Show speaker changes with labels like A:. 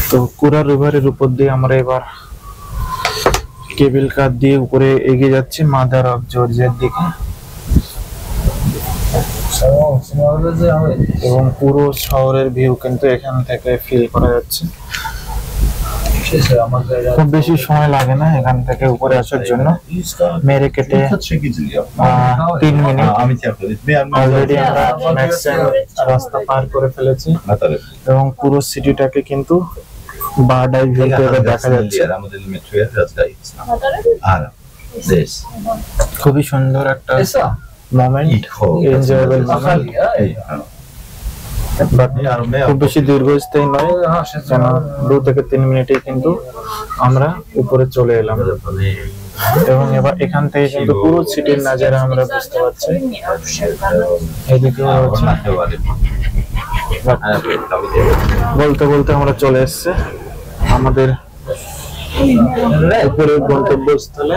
A: তো কুরা রিভারের উপর দিয়ে আমরা এবার কেবল কার দিয়ে উপরে এগিয়ে যাচ্ছি মাদার অফ জর্জিয়ার দিকে। এবং পুরো শহরের ভিউ কিন্তু এখান থেকে ফিল করা যাচ্ছে। খুব বেশি সময় লাগে না এখান থেকে উপরে আসার জন্য, মেরে কেটে 3 মিনিট। অলরেডি আমরা ম্যাক্সিমাম রাস্তা পার করে ফেলেছি এবং পুরো সিটিটাকে কিন্তু বার্ড আই ভিউতে দেখা যাচ্ছে। খুবই সুন্দর একটা মোমেন্ট, এনজয়েবল মোমেন্ট, খুব বেশি দীর্ঘস্থায়ী নয়, কেন 2 থেকে 3 মিনিটেই কিন্তু আমরা উপরে চলে এলাম। এবং এবার এখান থেকে কিন্তু পুরো সিটির নাজারা আমরা বুঝতে পারছি। এদিকে বলতে বলতে আমরা চলে এসেছি আমাদের উপরের গন্তব্যস্থলে।